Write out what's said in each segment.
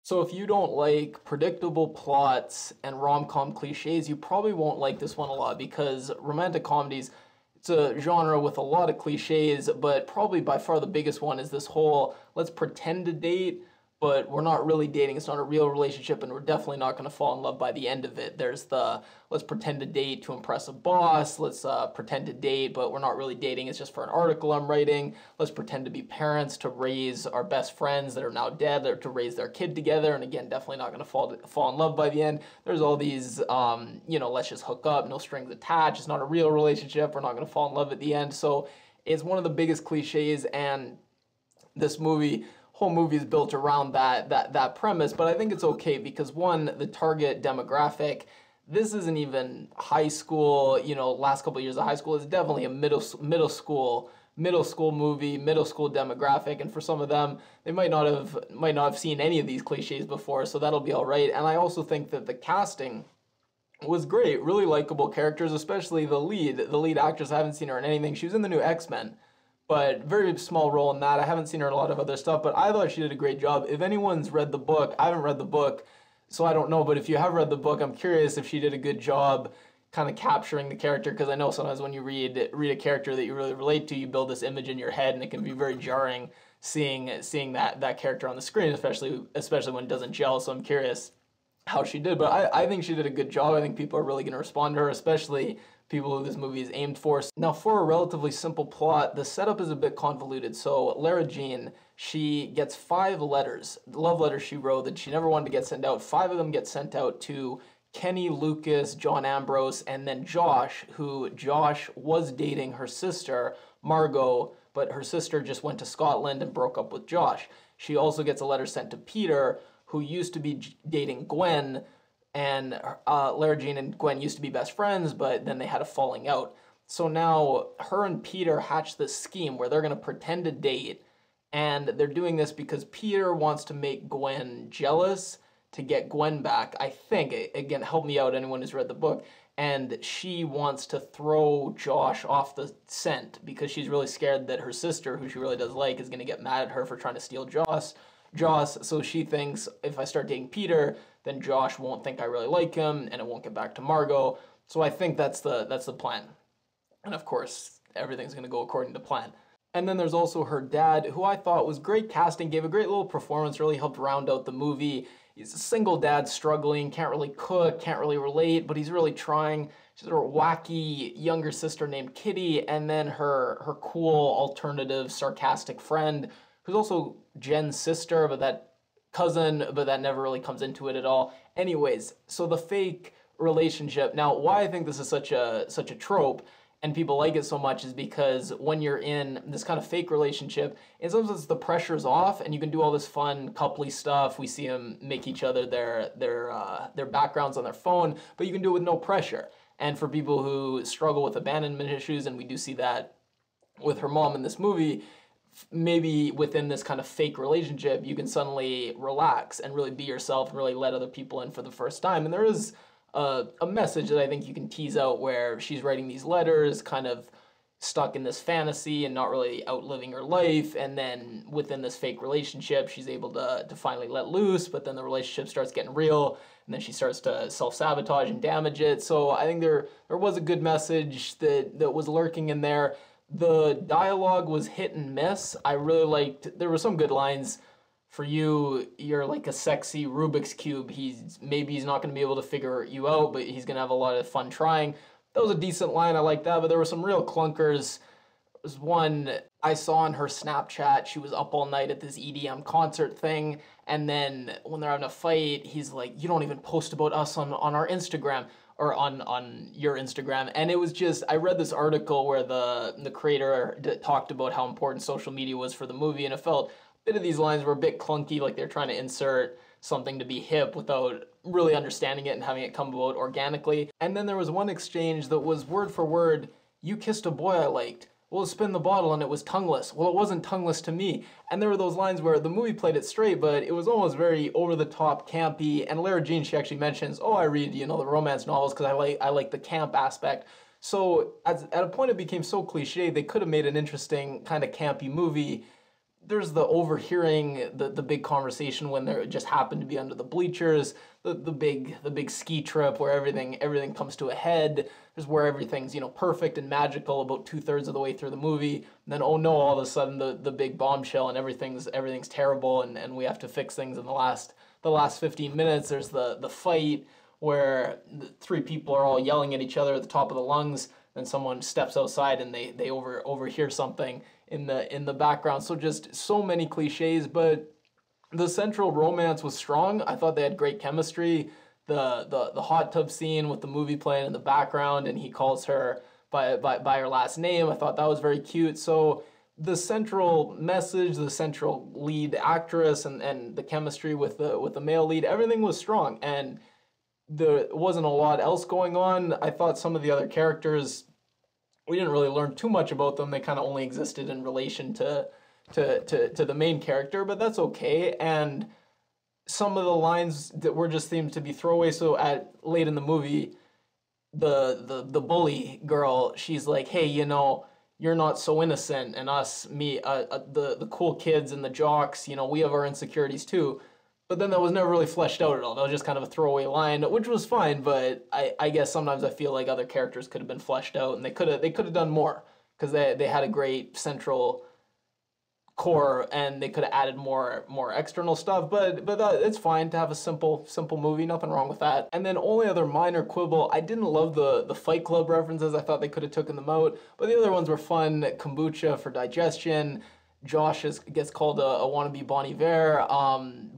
So if you don't like predictable plots and rom-com cliches, you probably won't like this one a lot because romantic comedies, it's a genre with a lot of cliches, but probably by far the biggest one is this whole let's pretend to date, but we're not really dating. It's not a real relationship, and we're definitely not going to fall in love by the end of it. There's the let's pretend to date to impress a boss. Let's pretend to date, but we're not really dating. It's just for an article I'm writing. Let's pretend to be parents to raise our best friends that are now dead, or to raise their kid together. And again, definitely not going to fall in love by the end. There's all these, let's just hook up, no strings attached. It's not a real relationship. We're not going to fall in love at the end. So it's one of the biggest cliches, and this whole movie is built around that premise. But I think it's okay because, one, the target demographic, this isn't even high school, last couple of years of high school. It's definitely a middle school movie, middle school demographic, and for some of them, they might not have seen any of these cliches before, so that'll be all right. And I also think that the casting was great, really likable characters, especially the lead actress. I haven't seen her in anything. She was in the new X-Men, but very small role in that. I haven't seen her in a lot of other stuff, but I thought she did a great job. If anyone's read the book, I haven't read the book, so I don't know, but if you have read the book, I'm curious if she did a good job kind of capturing the character, because I know sometimes when you read a character that you really relate to, you build this image in your head, and it can be very jarring seeing that character on the screen, especially when it doesn't gel. So I'm curious how she did, but I think she did a good job. I think people are really going to respond to her, especially people who this movie is aimed for. Now, for a relatively simple plot, the setup is a bit convoluted. So Lara Jean, she gets 5 letters, love letters she wrote that she never wanted to get sent out. 5 of them get sent out to Kenny, Lucas, John Ambrose, and then Josh was dating her sister, Margot, but her sister just went to Scotland and broke up with Josh. She also gets a letter sent to Peter, who used to be dating Gwen, and Lara Jean and Gwen used to be best friends, but then they had a falling out. So now her and Peter hatch this scheme where they're going to pretend to date, and they're doing this because Peter wants to make Gwen jealous to get Gwen back, I think. Again, help me out, anyone who's read the book. And she wants to throw Josh off the scent because she's really scared that her sister, who she really does like, is going to get mad at her for trying to steal Josh. So she thinks, if I start dating Peter, then Josh won't think I really like him, and it won't get back to Margot. So I think that's the plan. And of course, everything's going to go according to plan. And then there's also her dad, who I thought was great casting, gave a great little performance, really helped round out the movie. He's a single dad struggling, can't really cook, can't really relate, but he's really trying. She's her wacky younger sister named Kitty, and then her cool, alternative, sarcastic friend, who's also Jen's sister, but that never really comes into it at all. Anyways, so the fake relationship. Now, why I think this is such a trope and people like it so much is because when you're in this kind of fake relationship, in some sense the pressure's off and you can do all this fun coupley stuff. We see them make each other their backgrounds on their phone, but you can do it with no pressure. And for people who struggle with abandonment issues, and we do see that with her mom in this movie, maybe within this kind of fake relationship, you can suddenly relax and really be yourself and really let other people in for the first time. And there is a message that I think you can tease out where she's writing these letters, kind of stuck in this fantasy and not really outliving her life. And then within this fake relationship, she's able to finally let loose, but then the relationship starts getting real, and then she starts to self-sabotage and damage it. So I think there was a good message that was lurking in there. The dialogue was hit and miss. I really liked, there were some good lines. For you, you're like a sexy Rubik's Cube. He's not going to be able to figure you out, but he's going to have a lot of fun trying. That was a decent line. I like that, but there were some real clunkers. There was one I saw on her Snapchat. She was up all night at this EDM concert thing, and then when they're having a fight, he's like, you don't even post about us on our Instagram, or on your Instagram. And it was just, I read this article where the creator talked about how important social media was for the movie, and it felt bit of these lines were a bit clunky, like they're trying to insert something to be hip without really understanding it and having it come about organically. And then there was one exchange that was word for word, you kissed a boy I liked. Well, spin the bottle and it was tongueless. Well, it wasn't tongueless to me. And there were those lines where the movie played it straight, but it was almost very over-the-top, campy. And Lara Jean, she actually mentions, oh, I read, the romance novels because I like the camp aspect. So at a point it became so cliche, they could have made an interesting kind of campy movie there's the overhearing the big conversation when they just happen to be under the bleachers, the big ski trip where everything comes to a head. There's where everything's, you know, perfect and magical about 2/3 of the way through the movie. And then, oh no, all of a sudden the big bombshell and everything's terrible, and we have to fix things in the last 15 minutes. There's the fight where the three people are all yelling at each other at the top of the lungs. Then someone steps outside and they overhear something in the background. So just so many cliches, but the central romance was strong. I thought they had great chemistry. The hot tub scene with the movie playing in the background, and he calls her by her last name. I thought that was very cute. So the central message, the central lead actress, and the chemistry with the male lead, everything was strong, and there wasn't a lot else going on. I thought some of the other characters, we didn't really learn too much about them. They kind of only existed in relation to the main character, but that's okay. And some of the lines that were just seemed to be throwaway. So at late in the movie, the bully girl, she's like, hey, you know, you're not so innocent, and the cool kids and the jocks, you know, we have our insecurities too. But then that was never really fleshed out at all. That was just kind of a throwaway line, which was fine, but I guess sometimes I feel like other characters could have been fleshed out, and they could have done more, because they had a great central core, and they could have added more external stuff, but it's fine to have a simple movie, nothing wrong with that. And then only other minor quibble, I didn't love the Fight Club references. I thought they could have taken them out, but the other ones were fun. Kombucha for digestion. Josh gets called a wannabe Bon Iver,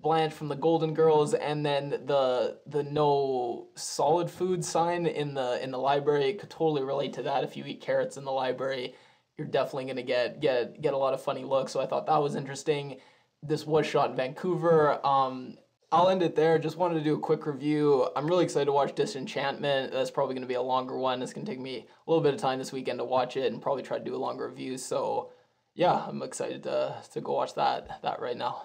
Blanche from the Golden Girls, and then the no solid food sign in the library. Could totally relate to that. If you eat carrots in the library, you're definitely gonna get a lot of funny looks. So I thought that was interesting. This was shot in Vancouver. I'll end it there. Just wanted to do a quick review. I'm really excited to watch Disenchantment. That's probably going to be a longer one. It's going to take me a little bit of time this weekend to watch it, and probably try to do a longer review. So yeah, I'm excited to go watch that right now.